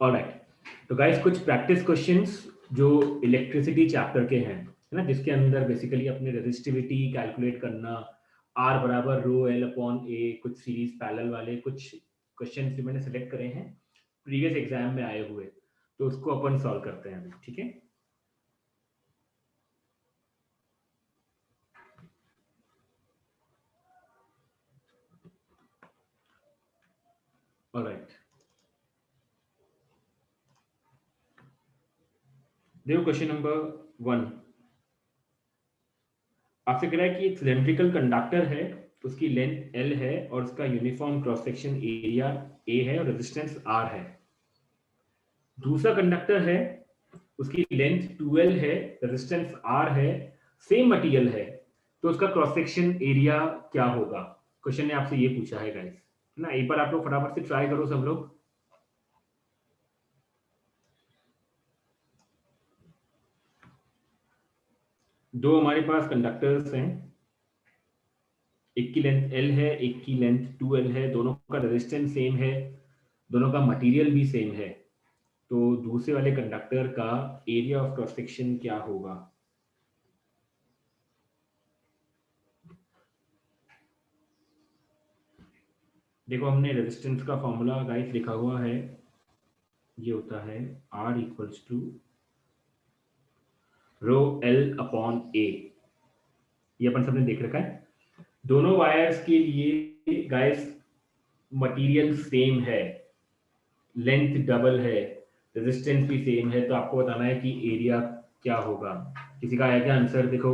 Alright, तो guys कुछ practice questions जो इलेक्ट्रिसिटी चैप्टर के हैं, है ना, जिसके अंदर बेसिकली अपने रेजिस्टिविटी कैलकुलेट करना, आर बराबर रो एल अपॉन ए, कुछ सीरीज पैरेलल वाले कुछ क्वेश्चंस जो मैंने सेलेक्ट करे हैं प्रीवियस एग्जाम में आए हुए, तो उसको अपन सॉल्व करते हैं अभी, ठीक है। ऑलराइट, देखो क्वेश्चन नंबर 1 आपसे कह रहा है कि एक सिलेंड्रिकल कंडक्टर है, उसकी लेंथ L है और उसका uniform cross section area A है और रेजिस्टेंस R है। दूसरा कंडक्टर है, उसकी लेंथ 2L है, रेजिस्टेंस R है, सेम मटेरियल है, तो उसका क्रॉस सेक्शन एरिया क्या होगा। क्वेश्चन ने आपसे ये पूछा है गाइस, है ना। एक बार आप लोग फटाफट से ट्राई करो सब लोग। दो हमारे पास कंडक्टर्स हैं, एक की लेंथ L है, एक की लेंथ 2L है, दोनों का रेजिस्टेंस सेम है, दोनों का मटेरियल भी सेम है, तो दूसरे वाले कंडक्टर का एरिया ऑफ क्रॉस सेक्शन क्या होगा। देखो हमने रेजिस्टेंस का फॉर्मूला गाइस लिखा हुआ है, ये होता है R equals to rho L upon A, ये अपन सबने देख रखा है। दोनों वायर्स के लिए गाइस मटेरियल सेम है, लेंथ डबल है, रेजिस्टेंस भी सेम है, तो आपको बताना है कि एरिया क्या होगा। किसी का आया क्या आंसर, देखो।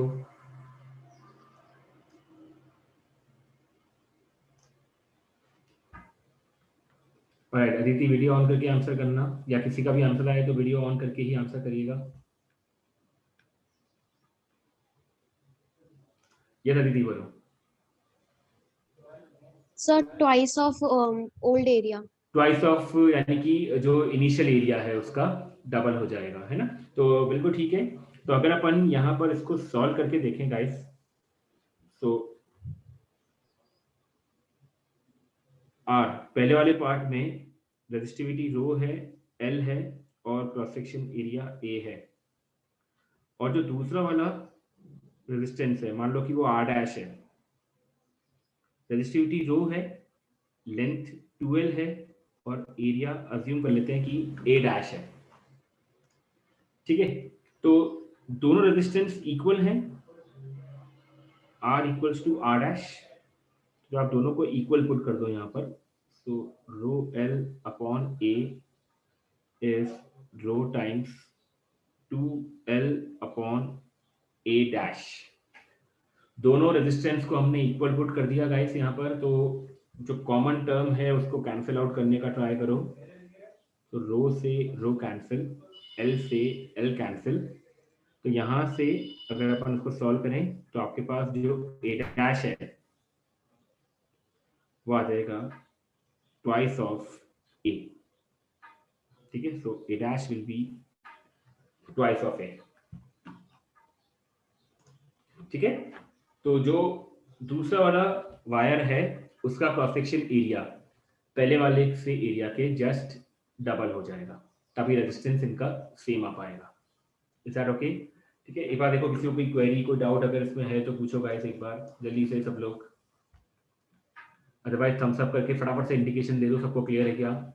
राइट, अदिति वीडियो ऑन करके आंसर करना, या किसी का भी आंसर आए तो वीडियो ऑन करके ही आंसर करिएगा। यस अदिति बोलो। Sir twice of old area. Twice of यानी कि जो इनिशियल एरिया है उसका डबल हो जाएगा, है ना। तो बिल्कुल ठीक है। तो अगर अपन यहाँ पर इसको सॉल्व करके देखें गाइस, तो आर पहले वाले पार्ट में रेजिस्टिविटी रो है, एल है और क्रॉस सेक्शन एरिया ए है, और जो दूसरा वाला रेजिस्टेंस है मान लो कि वो आर डैश है, रेजिस्टिविटी रो है, लेंथ 2L है और एरिया अज्यूम कर लेते हैं कि ए डैश है, ठीक है। तो दोनों रेजिस्टेंस इक्वल हैं, R equals to R dash, तो आप दोनों को इक्वल पुट कर दो यहाँ पर, तो rho L upon A is rho times 2L upon A dash. दोनों रेजिस्टेंस को हमने इक्वल पुट कर दिया गाइस यहाँ पर, तो जो कॉमन टर्म है उसको कैंसिल आउट करने का ट्राई करो, तो रो से रो कैंसिल, L से L कैंसिल, तो यहाँ से अगर अपन उसको सॉल्व करें तो आपके पास जो A डैश है वो आ जाएगा ट्वाइस ऑफ A, ठीक है। सो A dash will be twice of A, ठीक है। तो जो दूसरा वाला वायर है उसका क्रॉस सेक्शन एरिया पहले वाले से एरिया के जस्ट डबल हो जाएगा, तभी रेजिस्टेंस इनका सेम आ पाएगा। इज दैट ओके, ठीक है। एक बार देखो किसी को कोई क्वेरी कोई डाउट अगर इसमें है तो पूछो गाइस एक बार जल्दी से सब लोग, अदरवाइज थम्स अप करके फटाफट से इंडिकेशन दे दो सबको क्लियर है क्या।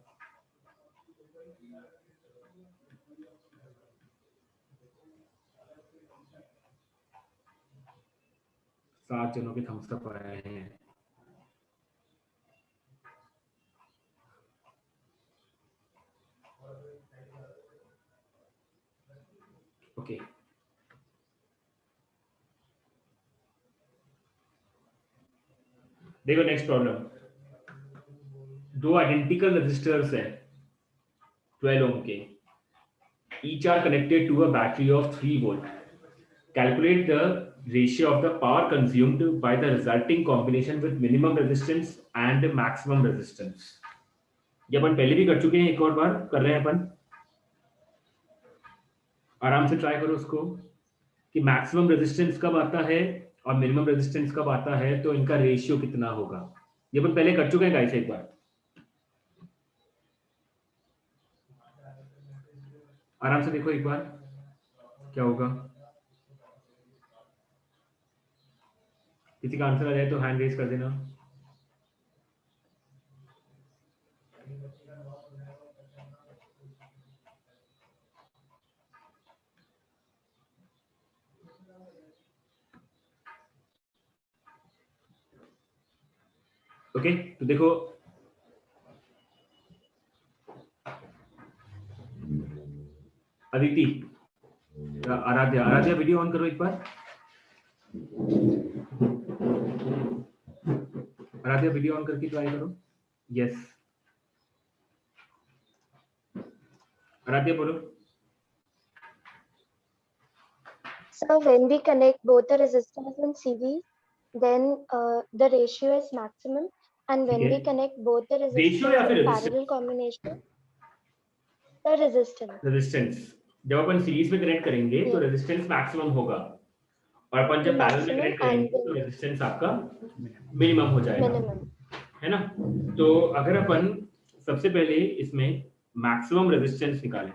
7 जनों के थम्स अप आए हैं। ओके, देखो नेक्स्ट प्रॉब्लम, दो आइडेंटिकल रेजिस्टर्स हैं 12 ओम के, each are connected to a battery of 3 volt. Calculate the ratio of the power consumed by the resulting combination with minimum resistance and maximum resistance. ये अपन पहले भी कर चुके हैं, एक और बार कर रहे हैं अपन, आराम से ट्राई करो उसको कि मैक्सिमम रेजिस्टेंस कब आता है और मिनिमम रेजिस्टेंस कब आता है, तो इनका रेशियो कितना होगा। ये अपन पहले कर चुके हैं गाइस एक बार। आराम से देखो एक बार क्या होगा। किसी का आंसर आ जाए तो हैंड रेज कर देना। ओके तो देखो अदिति, आराध्या, आराध्या वीडियो ऑन करो एक बार। आराध्या वीडियो ऑन करके ट्राई करो। यस आराध्या बोलो। So when we connect both the resistors in series, then the ratio is maximum. And when we connect both the ratio resistors या फिर in resistance? parallel combination, the resistance. Resistance. जब अपन series में connect करेंगे तो Yes. Resistance maximum होगा, और अपन जब parallel में Maximum कनेक्ट करेंगे and तो रेजिस्टेंस आपका मिनिमम हो जाएगा, minimum. है ना। तो अगर अपन सबसे पहले इसमें मैक्सिमम रेजिस्टेंस निकालें,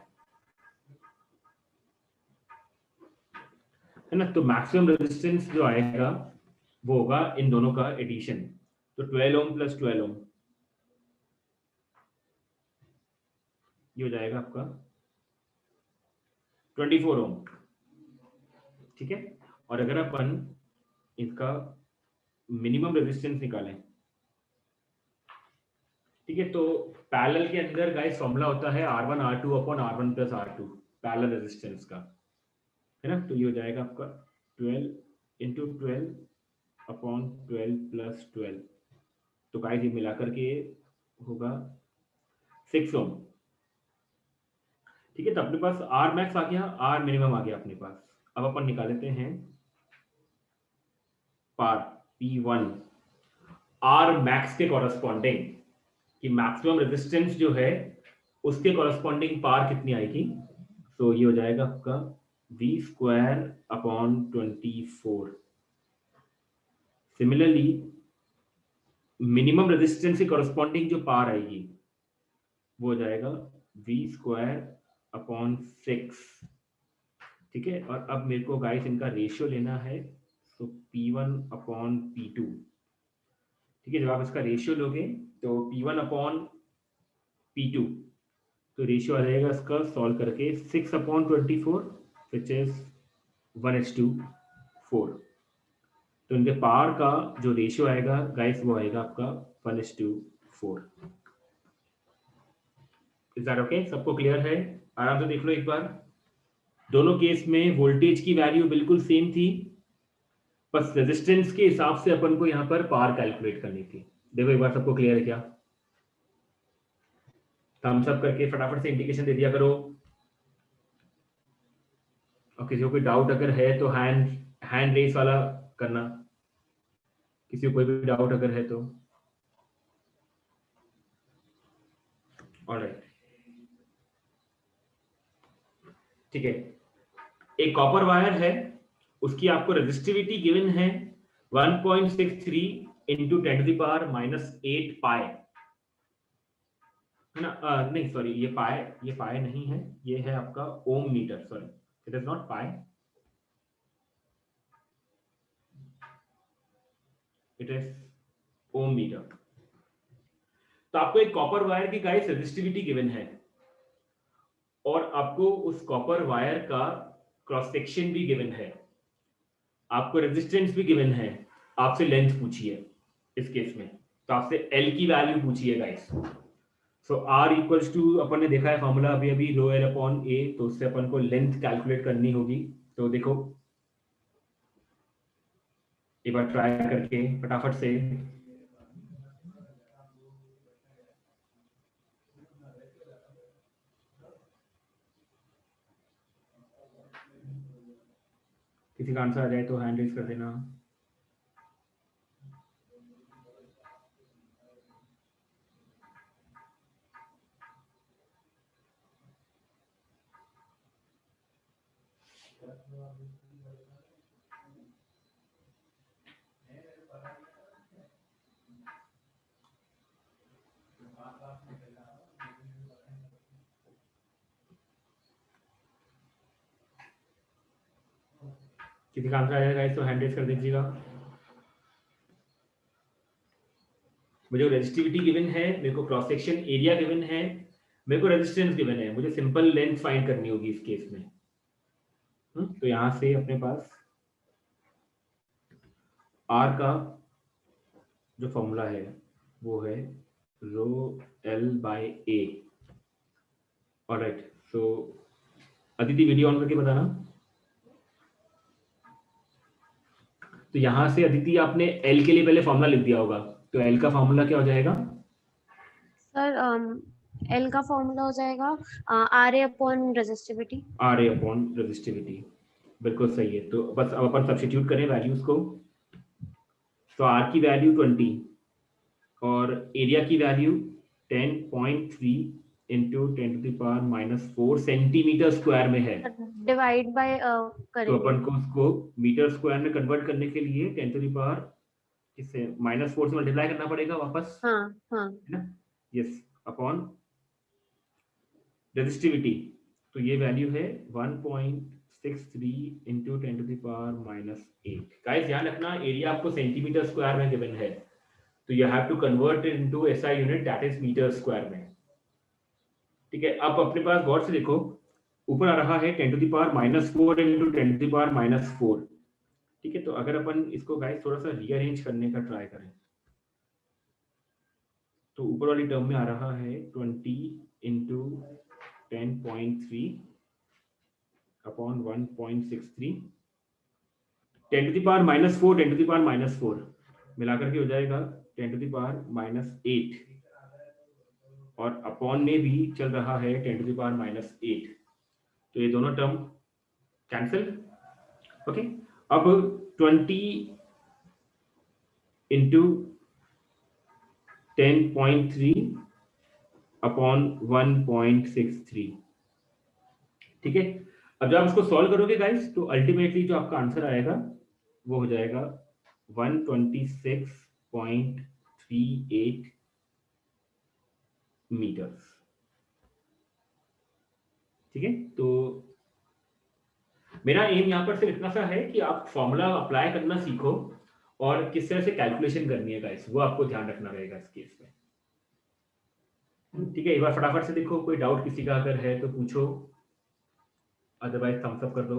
है ना, तो मैक्सिमम रेजिस्टेंस जो आएगा वो होगा इन दोनों का एडिशन। तो 12 ओम प्लस 12 ओम ये हो जाएगा आपका 24 ओम, ठीक है। और अगर अपन इसका मिनिमम रेजिस्टेंस निकालें, ठीक है, तो पैरेलल के अंदर गाइस फॉर्मूला होता है R1 R2 upon R1 plus R2 parallel resistance का, है ना। तो ये हो जाएगा आपका 12 इंटू 12 अपॉन 12 प्लस 12, तो गाइस ये मिलाकर के होगा 6 ओम, ठीक है। तो अपने पास R मैक्स आ गया, R मिनिमम आ गया अपने पास। अब अपन निकाल लेते हैं पार P1 R मैक्स के कॉरस्पॉन्डिंग, कि मैक्सिमम रेजिस्टेंस जो है उसके कॉरस्पॉन्डिंग पार कितनी आएगी। तो ये हो जाएगा आपका v square upon 24। Similarly minimum resistance के कॉरस्पॉन्डिंग जो पार आएगी वो हो जाएगा v स्क्वायर अपॉन 6, ठीक है। और अब मेरे को गाइस इनका रेशियो लेना है, तो P1 अपॉन P2, ठीक है। जब आप इसका रेशियो लोगे तो P1 अपॉन P2, तो रेशियो आ जाएगा इसका सॉल्व करके 6 अपॉन 24 विच इज 1:4। तो इनके पावर का जो रेशियो आएगा गाइस वो आएगा आपका 1:4। Is that okay? सबको क्लियर है? आराम से देख लो एक बार। दोनों केस में वोल्टेज की वैल्यू बिल्कुल सेम थी, बस रेजिस्टेंस के हिसाब से अपन को यहाँ पर पावर कैलकुलेट करनी थी। देखो एक बार सबको क्लियर है क्या? थम्स अप करके फटाफट से इंडिकेशन दे दिया करो। और किसी को कोई डाउट अगर है तो हैंड रेस वाला करना, किसी को कोई भी डाउट अगर है तो। ऑलराइट, ठीक है। एक कॉपर वायर है, उसकी आपको रेजिस्टिविटी गिवन है 1.63 इंटू 10⁻⁻8 पाई, है ना। नहीं सॉरी, ये पाई नहीं है, ये है आपका ohm meter. Sorry, it is not pi, it is ohm meter. तो आपको एक कॉपर वायर की गाइस रेजिस्टिविटी गिवन है, और आपको उस कॉपर वायर का क्रॉस सेक्शन भी गिवन है, आपको रेजिस्टेंस भी गिवन है, आपसे लेंथ पूछी है इस केस में, तो आपसे एल की वैल्यू पूछी है guys. So R equals to, अपन ने देखा है फॉर्मूला अभी अभी, रो एल अपॉन ए, तो उससे अपन को लेंथ कैलकुलेट करनी होगी। तो देखो एक बार ट्राई करके फटाफट से। किसी का आंसर आ जाए तो हैंड रेज कर देना। किसी का आंसर आ जाएगा तो हैंड रेज कर दीजिएगा। मुझे रेजिस्टिविटी गिवन है, मेरे को क्रॉस सेक्शन एरिया गिवन है, मेरे को रेजिस्टेंस गिवन है, मुझे सिंपल लेंथ फाइंड करनी होगी इस केस में। तो यहां से अपने पास आर का जो फॉर्मूला है वो है rho L by A. Alright, so Aditi video on करके बताना। तो यहां से अदिति आपने एल के लिए पहले फॉर्मूला लिख दिया होगा, तो एल का फॉर्मूला क्या हो जाएगा? सर एल का फॉर्मूला हो जाएगा RA upon resistivity. R A upon resistivity, बिल्कुल सही है। तो बस अब अपन सब्स्टिट्यूट करें वैल्यूज को। तो आर की वैल्यू 20 और एरिया की वैल्यू 10.3 इंटू 10⁻⁴ सेंटीमीटर स्क्वायर में है। डिवाइड बाय तो करेंगे। अपन को उसको मीटर स्क्वायर में कन्वर्ट करने के लिए 10⁻⁴ से मल्टीप्लाई करना पड़ेगा वापस, हाँ हाँ है ना? Yes, upon resistivity. तो ये वैल्यू है 1.63 इंटू 10⁻⁸। गाइस ध्यान रखना, एरिया आपको सेंटीमीटर स्क्वायर में गिवन है, तो you have to convert it into SI unit, that is metre square में। ठीक है, अब अपने पास गौर से देखो, ऊपर आ रहा है 10⁻⁴ इंटू 10⁻⁴। ठीक है, तो अगर अपन इसको गाइस थोड़ा सा रीअरेंज करने का ट्राई करें, तो ऊपर वाली टर्म में आ रहा है 20 इंटू 10.3 अपॉन 1.63, 10⁻⁴, 10⁻⁴ मिलाकर के हो जाएगा 10⁻⁸, और अपॉन में भी चल रहा है 10⁻⁸। तो ये दोनों टर्म कैंसिल। ओके, अब 20 इंटू 10.3 अपॉन 1.63। ठीक है, अब जब आप इसको सॉल्व करोगे गाइस, तो अल्टीमेटली जो आपका आंसर आएगा वो हो जाएगा 126.38 मीटर्स। ठीक है, तो मेरा एम यहाँ पर सिर्फ इतना सा है कि आप फॉर्मूला अप्लाई करना सीखो और किस तरह से कैलकुलेशन करनी है गाइस, वो आपको ध्यान रखना रहेगा इस केस में। ठीक है, एक बार फटाफट से देखो, कोई डाउट किसी का अगर है तो पूछो, अदरवाइज थम्स अप कर दो।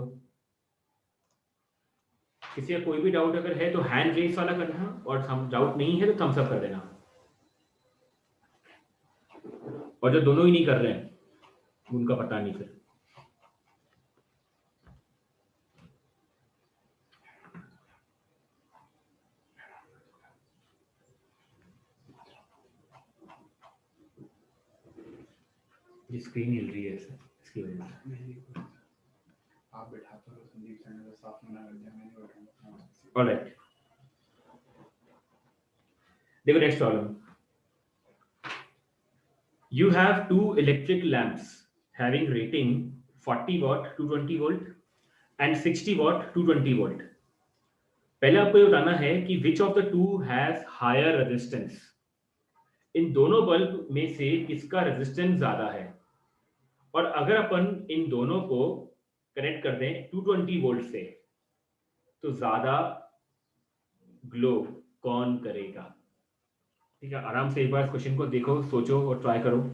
किसी का कोई भी डाउट अगर है तो हैंड रेस वाला करना, और डाउट नहीं है तो थम्स अप कर देना। और जो दोनों ही नहीं कर रहे हैं उनका पता नहीं फिर। ये स्क्रीन हिल रही है इसकी वजह से। आप बैठा तो संदीप सर ने साफ मना कर दिया, मैंने बैठाऊंगा। ऑलराइट, देखो next problem. You have two electric lamps having rating 40 watt 220 volt and 60 watt 220 volt. पहले आपको ये बताना है कि which of the two has higher resistance. इन दोनों बल्ब में से किसका रेजिस्टेंस ज्यादा है, और अगर अपन इन दोनों को कनेक्ट कर दें 220 वोल्ट से, तो ज्यादा ग्लो कौन करेगा? ठीक है, आराम से एक बार इस क्वेश्चन को देखो, सोचो और ट्राई करो।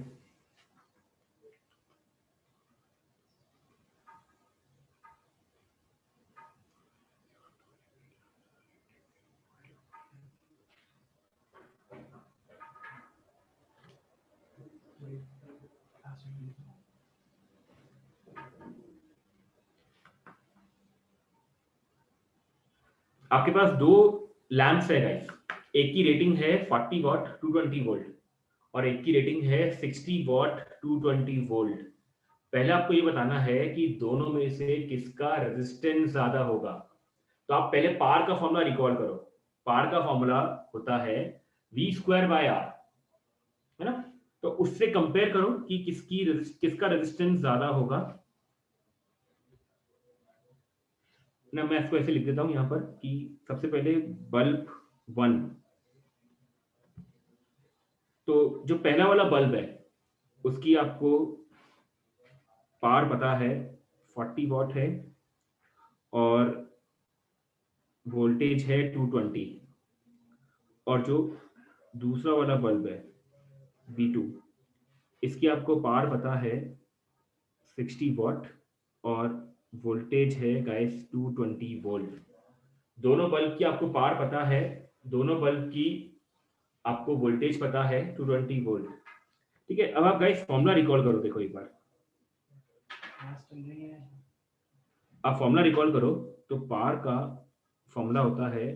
आपके पास दो लैंप्स है गाइस, एक की रेटिंग है 40 वॉट 220 वोल्ट और एक की रेटिंग है 60 वॉट 220 वोल्ट। पहले आपको ये बताना है कि दोनों में से किसका रेजिस्टेंस ज्यादा होगा। तो आप पहले पार का फॉर्मूला रिकॉल करो। पार का फॉर्मूला होता है V²/R, है ना? तो उससे कंपेयर करो कि किसका रेजिस्टेंस ज्यादा होगा ना। मैं इसको ऐसे लिख देता हूं यहां पर कि सबसे पहले बल्ब 1, तो जो पहला वाला बल्ब है उसकी आपको पार पता है 40 वॉट है, और वोल्टेज है 220 और जो दूसरा वाला बल्ब है V2 इसकी आपको पावर पता है 60 वॉट और वोल्टेज है गाइस 220 वोल्ट। दोनों बल्ब की आपको पावर पता है, दोनों बल्ब की आपको वोल्टेज पता है 220 वोल्ट। ठीक है, अब आप गाइस फॉर्मूला रिकॉल करो, देखो एक बार आप फॉर्मूला रिकॉल करो तो पावर का फॉर्मूला होता है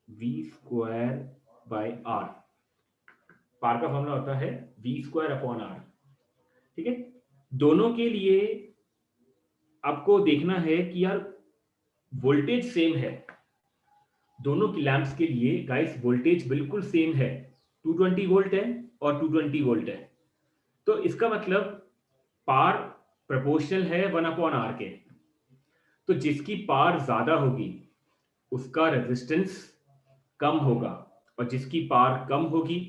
V² बाय R। पावर का फॉर्मूला होता है V² अपॉन R। ठीक है, दोनों के लिए आपको देखना है कि यार वोल्टेज सेम है, दोनों की लैंप्स के लिए गाइस वोल्टेज बिल्कुल सेम है, 220 वोल्ट है और 220 वोल्ट है। तो इसका मतलब पावर प्रोपोर्शनल है 1/R के। तो जिसकी पावर ज्यादा होगी उसका रेजिस्टेंस कम होगा और जिसकी पावर कम होगी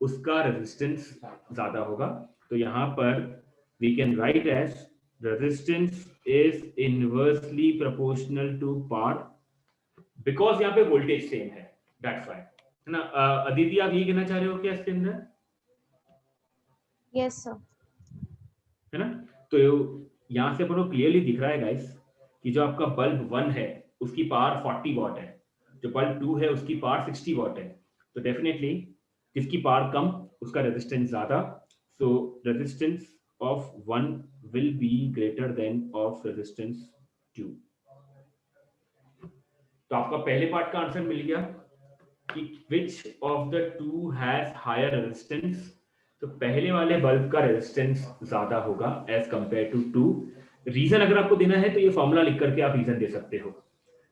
उसका रेजिस्टेंस ज्यादा होगा। तो यहां पर we can write as resistance is inversely proportional to power because यहाँ पे वोल्टेज सेम है, दैट्स व्हाई, है ना। अदिति आप ये कहना चाह रहे हो क्या इसके अंदर? Yes sir. है ना। तो यहां से अपन को क्लियरली दिख रहा है गाइस कि जो आपका बल्ब 1 है उसकी पावर 40 वॉट है, जो बल्ब 2 है उसकी पावर 60 वॉट है। तो डेफिनेटली जिसकी पावर कम उसका रेजिस्टेंस ज्यादा, सो resistance of 1 will be greater than of resistance 2। तो आपका पहले पार्ट का आंसर मिल गया कि which of the two has higher resistance. तो पहले वाले बल्ब का रेजिस्टेंस ज्यादा होगा एज कंपेयर टू 2। रीजन अगर आपको देना है तो ये फॉर्मूला लिख करके आप रीजन दे सकते हो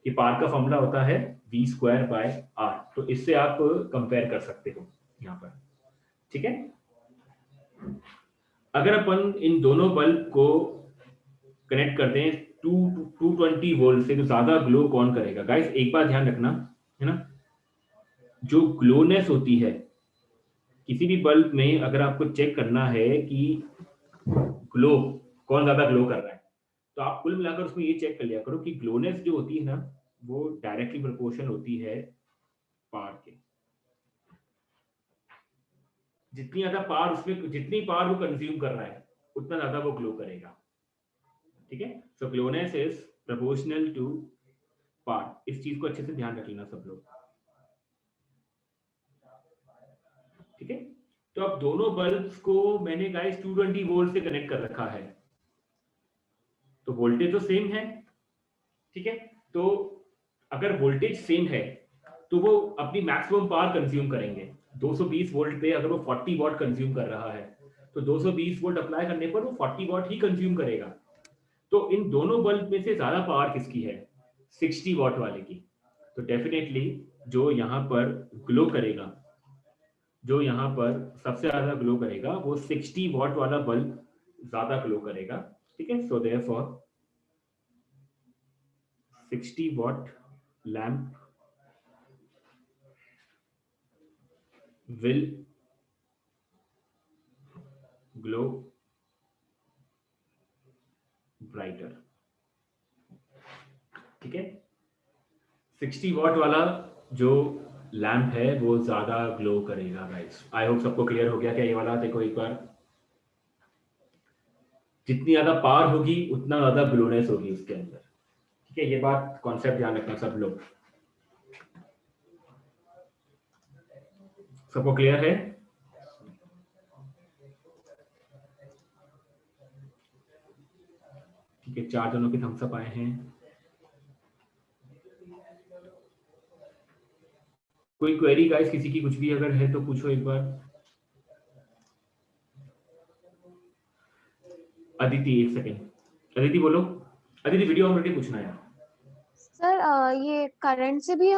कि पावर का फॉर्मूला होता है V² बाय R। तो इससे आप कंपेयर कर सकते हो यहाँ पर। ठीक है, अगर अपन इन दोनों बल्ब को कनेक्ट कर दें 220 वोल्ट से तो ज्यादा ग्लो कौन करेगा? गाइस एक बात ध्यान रखना, है ना, जो ग्लोनेस होती है किसी भी बल्ब में, अगर आपको चेक करना है कि ग्लो कौन ज्यादा ग्लो कर रहा है तो आप कुल मिलाकर उसमें ये चेक कर लिया करो कि ग्लोनेस जो होती है ना वो डायरेक्टली प्रोपोर्शनल होती है पावर के। जितनी ज्यादा पावर उसमें, जितनी पावर वो कंज्यूम कर रहा है उतना ज्यादा वो ग्लो करेगा। ठीक है, so glowness is proportional to power. इस चीज को अच्छे से ध्यान रख लेना सब लोग। ठीक है, तो अब दोनों बल्ब्स को मैंने गाइस 220 वोल्ट से कनेक्ट कर रखा है तो वोल्टेज तो सेम है। ठीक है, तो अगर वोल्टेज सेम है तो वो अपनी मैक्सिमम पावर कंज्यूम करेंगे। 220 वोल्ट पे अगर वो 40 वॉट कंज्यूम कर रहा है तो 220 वोल्ट अप्लाई करने पर वो 40 वॉट ही कंज्यूम करेगा। तो इन दोनों बल्ब में से ज्यादा पावर किसकी है? 60 वॉट वाले की। तो डेफिनेटली जो यहाँ पर ग्लो करेगा, जो यहाँ पर सबसे ज्यादा ग्लो करेगा वो 60 वॉट वाला बल्ब ज्यादा ग्लो करेगा। ठीक है, so therefore 60 what lamp will glow brighter। ठीक है, 60 वॉट वाला जो लैंप है वो ज्यादा ग्लो करेगा गाइस। आई होप सबको क्लियर हो गया क्या ये वाला? देखो एक बार, जितनी ज्यादा पावर होगी उतना ज्यादा ग्लोनेस होगी उसके अंदर। ठीक है, ये बात कॉन्सेप्ट ध्यान रखना सब लोग। सबको क्लियर है? ठीक है, 4 जनों के थम्स अप आए हैं। कोई क्वेरी गाइस किसी की कुछ भी अगर है तो पूछो एक बार। अदिति एक सेकेंड, अदिति बोलो। अदिति वीडियो ऑलरेडी पूछना है। सर ये करंट से भी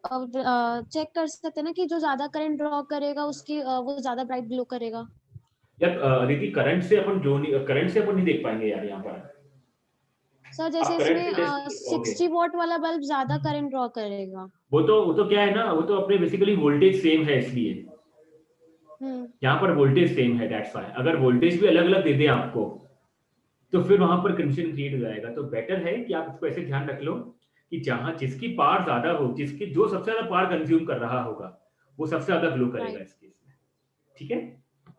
चेक कर सकते हैं ना कि जो ज्यादा करंट ड्रॉ करेगा उसकी वो ज्यादा ब्राइट ग्लो करेगा। यार अदिति करंट से अपन ग्लो नहीं, करंट से अपन नहीं देख पाएंगे यार यहाँ पर। सर जैसे आप current इसमें से test- 60 वॉट वाला बल्ब ज्यादा करंट ड्रॉ करेगा। वो तो क्या है ना, वो तो अपने बेसिकली वोल्टेज सेम है इसलिए यहाँ पर वोल्टेज सेम है, दैट्स व्हाई। अगर वोल्टेज भी अलग अलग दे दे आपको तो फिर वहां पर कंफ्यूजन क्रिएट हो जाएगा। तो बेटर है कि आप इसको ऐसे ध्यान रख लो कि जहां जिसकी पावर ज्यादा हो, जिसकी जो सबसे ज्यादा पावर कंज्यूम कर रहा होगा वो सबसे ज्यादा ग्लो करेगा Right. इस केस में। ठीक है,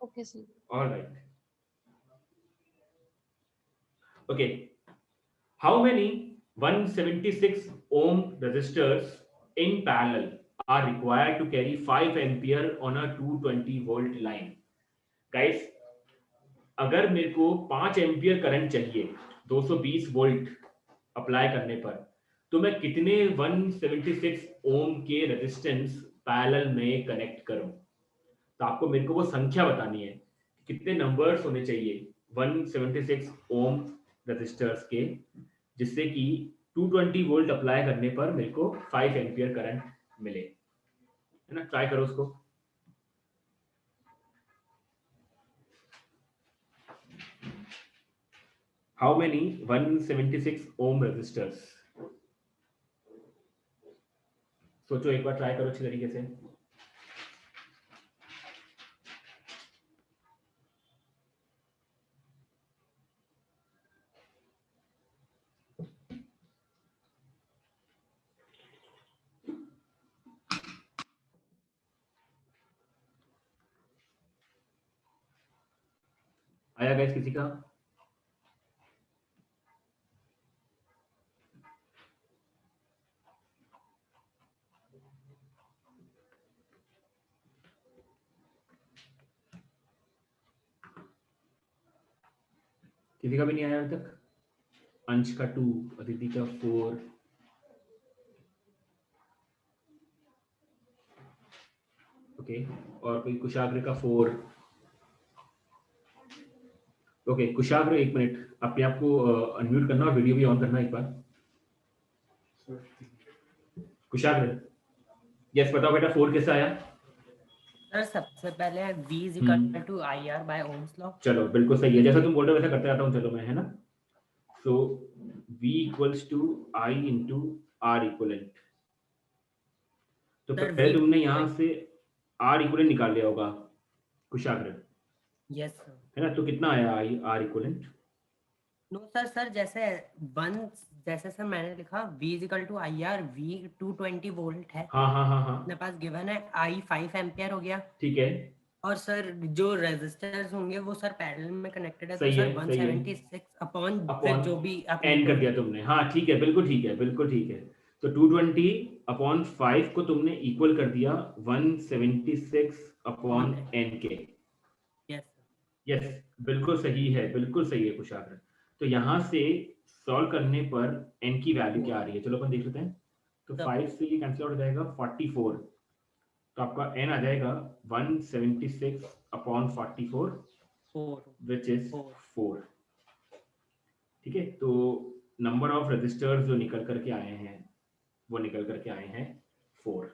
Okay, sir. Alright. Okay, how many 176 ohm resistors in parallel are required to carry 5 ampere on a 220 volt line? Guys, अगर मेरे को 5 एम्पियर करंट चाहिए 220 वोल्ट अप्लाई करने पर, तो मैं कितने 176 ओम के रेजिस्टेंस पैरेलल में कनेक्ट करूं? तो आपको मेरे को वो संख्या बतानी है, कितने नंबर्स होने चाहिए 176 ओम रेजिस्टर्स के, जिससे कि 220 वोल्ट अप्लाई करने पर मेरे को 5 एम्पियर करंट मिले, है ना? ट्राई करो उसको। How many 176 ohm resistors? सोचो एक बार, ट्राई करो अच्छी तरीके से। आया गाइस किसी का? किसी का भी नहीं आया अभी तक? अंश का 2, अदिति का 4, ओके, और कोई कुशाग्र का 4। ओके, कुशाग्र एक मिनट, अपने आप को अनम्यूट करना और वीडियो भी ऑन करना एक बार। कुशाग्र, यस बताओ बेटा, 4 कैसे आया? सर सबसे पहले V is equal to IR by Ohm's law। चलो बिल्कुल सही है, जैसा तुम बोल रहे हो वैसा करते रहता हूँ, चलो मैं, है ना? So V equals to I into R equivalent. तो सर, पहले V- तुमने यहाँ से R इक्वलेंट निकाल लिया होगा कुशाग्र, यस सर। है ना? तो कितना आया R इक्वलेंट? नो सर जैसे जैसे सर मैंने लिखा V is equal to IR, V 220 volt है, हाँ हाँ हाँ हाँ, अपने पास गिवन है, I 5 एम्पियर हो गया, ठीक है, और सर जो रेजिस्टर्स होंगे वो सर पैरेलल में कनेक्टेड है, तो सही सर है, सही है। 176 अपॉन फिर अपॉन जो भी आपने एन कर बोला। दिया तुमने, हाँ ठीक है, बिल्कुल ठीक है, बिल्कुल ठीक है। तो 220 अपॉन 5 को तुमने इक्वल कर दिया 176 अपॉन एन के। यस यस, बिल्कुल सही है, बिल्कुल सही है कुशाग्र। तो यहाँ से सॉल्व करने पर एन की वैल्यू क्या आ रही है, चलो अपन देख लेते हैं। तो 5 से ये कैंसिल आउट हो जाएगा 44, तो आपका एन आ जाएगा 176 अपॉन 44 विच इज 4। ठीक है, तो नंबर ऑफ रजिस्टर्स जो निकल करके आए हैं वो निकल करके आए हैं 4।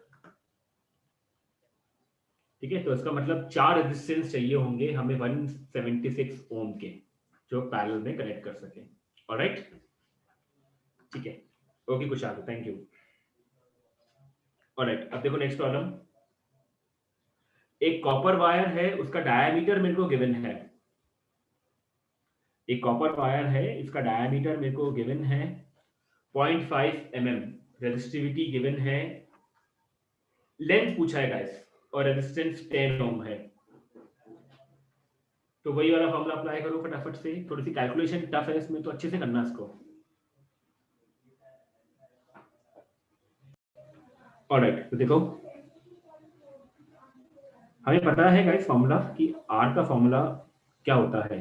ठीक है, तो इसका मतलब 4 रेजिस्टेंस चाहिए होंगे हमें 176 ओम के, जो पैरेलल में कनेक्ट कर सके। ऑलराइट, ठीक है, okay Kushal, thank you. Alright, अब देखो नेक्स्ट प्रॉब्लम। एक कॉपर वायर है, उसका डायमीटर मेरे को गिवन है। एक कॉपर वायर है, इसका डायमीटर मेरे को गिवन है 0.5 mm, रेजिस्टिविटी गिवन है, लेंथ पूछा है गाइस, और रेजिस्टेंस 10 ओम है। तो वही वाला फॉर्मूला अप्लाई करो फटाफट से, थोड़ी सी कैलकुलेशन टफ है इसमें, तो अच्छे से करना इसको। ऑलराइट, तो देखो हमें पता है गाइस फॉर्मूला कि आर का फॉर्मूला क्या होता है।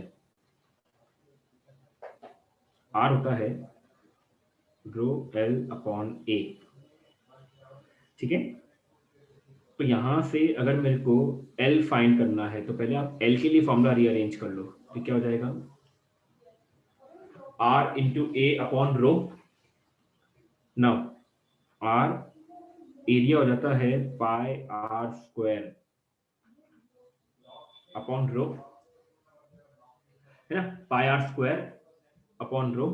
आर होता है रो एल अपॉन ए, ठीक है। तो यहां से अगर मेरे को एल फाइंड करना है, तो पहले आप एल के लिए फॉर्मूला रीअरेंज कर लो, तो क्या हो जाएगा R into A upon rho. Now R area हो जाता है pi R square upon rho, है ना, pi R square upon rho.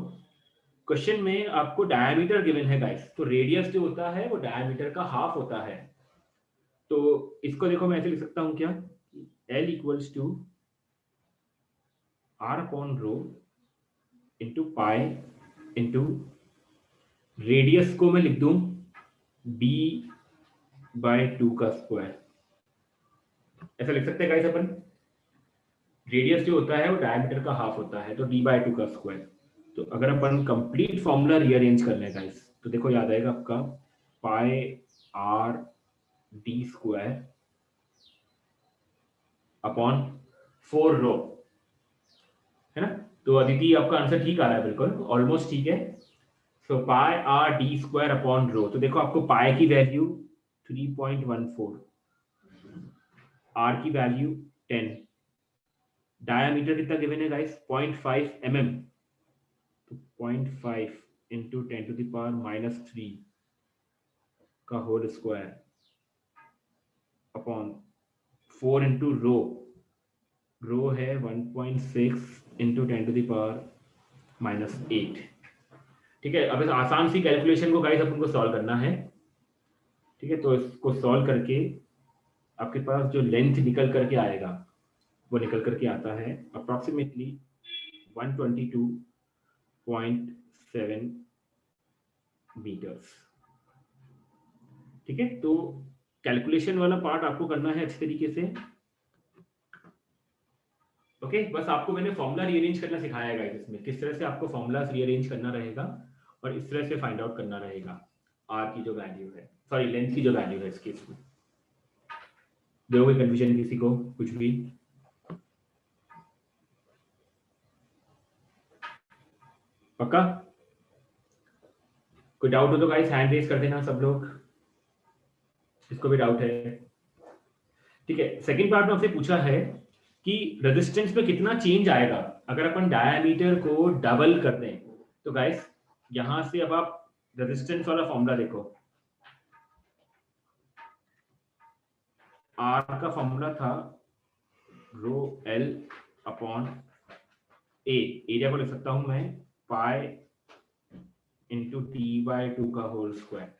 Question में आपको डायमीटर गिवन है गाइस, तो रेडियस जो होता है वो डायमीटर का हाफ होता है। तो इसको देखो मैं ऐसे लिख सकता हूं क्या, L equals to R upon rho into pi into radius को मैं लिख दूं b बाय 2 का स्क्वायर, ऐसा लिख सकते हैं गाइस अपन। रेडियस जो होता है वो डायमीटर का हाफ होता है, तो d बाय 2 का स्क्वायर। तो अगर अपन कंप्लीट फॉर्मूला रीअरेंज कर लें गाइस, तो देखो याद आएगा आपका पाई r d स्क्वायर अपॉन 4 रो, है ना। तो अदिति आपका आंसर ठीक आ रहा है, बिल्कुल ऑलमोस्ट ठीक है। सो पाई r d स्क्वायर अपॉन रो, तो देखो आपको पाई की वैल्यू 3.14, r की वैल्यू 10, डायमीटर कितना गिवन है गाइस 0.5 mm, तो 0.5 इंटू 10 टू द पावर -3 का whole square upon 4 into rho है 1.6 इंटू 10 टू द पावर -8। ठीक है, अब इस आसान सी कैलकुलेशन को गाइस अपन को सॉल्व करना है। ठीक है, तो इसको सॉल्व करके आपके पास जो लेंथ निकल करके आएगा वो निकल करके आता है अप्रोक्सीमेटली 122.7 मीटर्स। ठीक है, तो कैलकुलेशन वाला पार्ट आपको करना है अच्छे तरीके से। ओके, बस आपको मैंने फॉर्मूला रीअरेंज करना सिखाया है गाइस, इसमें किस तरह से आपको फॉर्मूलाज रीअरेंज करना रहेगा और इस तरह से फाइंड आउट करना रहेगा आर की जो वैल्यू है, सॉरी लेंथ की जो वैल्यू है इस केस में। देखो कोई कंफ्यूजन किसी को कुछ भी? पक्का? कोई डाउट हो तो गाइस हैंड रेज कर देना सब लोग, जिसको भी डाउट है। ठीक है, सेकंड पार्ट में आपसे पूछा है कि रेजिस्टेंस में कितना चेंज आएगा अगर अपन डायमीटर को डबल कर दें। तो गाइस यहां से अब आप रेजिस्टेंस वाला फॉर्मूला देखो, आर का फॉर्मूला था रो एल अपॉन ए, एरिया को लिख सकता हूं मैं पाई इंटू टी बाय 2 का होल स्क्वायर।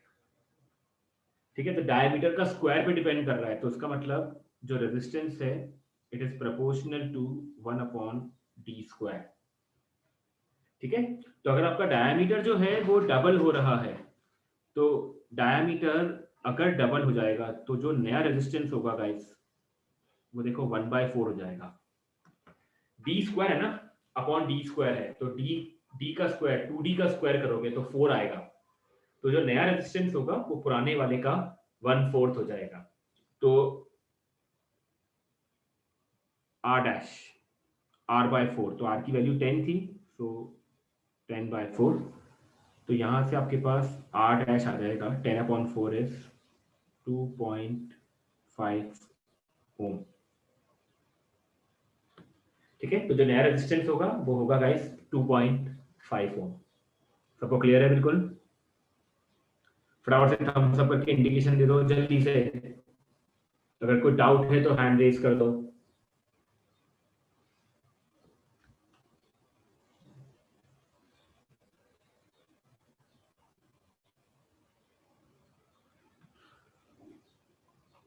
ठीक है, तो डायमीटर का स्क्वायर पे डिपेंड कर रहा है, तो उसका मतलब जो रेजिस्टेंस है it is proportional to 1 upon D square. ठीक है, तो अगर आपका डायमीटर जो है वो डबल हो रहा है, तो डायमीटर अगर डबल हो जाएगा तो जो नया रेजिस्टेंस होगा गाइस वो देखो 1/4 हो जाएगा। डी स्क्वायर है ना, अपॉन डी स्क्वायर है, तो डी का स्क्वायर 2d का स्क्वायर करोगे तो 4 आएगा, तो जो नया रेजिस्टेंस होगा वो पुराने वाले का 1/4 हो जाएगा। तो r डैश r/4, तो r की वैल्यू 10 थी, तो 10/4, तो यहां से आपके पास r डैश आ जाएगा 10/4 इज 2.5 ओम। ठीक है, तो जो नया रेजिस्टेंस होगा वो होगा गाइस 2.5 ओम। सबको क्लियर है बिल्कुल? फटाफट से थम्स अप करके इंडिकेशन दे दो जल्दी से, अगर कोई डाउट है तो हैंड रेज कर दो।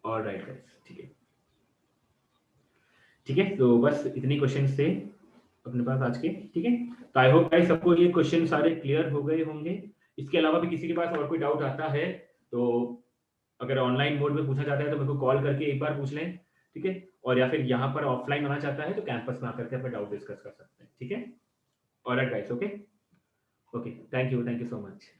ऑलराइट गाइस, ठीक है ठीक है, तो बस इतनी क्वेश्चन थे अपने पास आज के। ठीक है, तो आई होप गाइस सबको ये क्वेश्चन सारे क्लियर हो गए होंगे। इसके अलावा भी किसी के पास और कोई डाउट आता है तो अगर ऑनलाइन मोड में पूछा जाता है तो मेरे को कॉल करके एक बार पूछ लें। ठीक है, और या फिर यहाँ पर ऑफलाइन आना चाहता है तो कैंपस में आकर के अपना डाउट डिस्कस कर सकते हैं। ठीक है, alright guys, okay okay, thank you so much.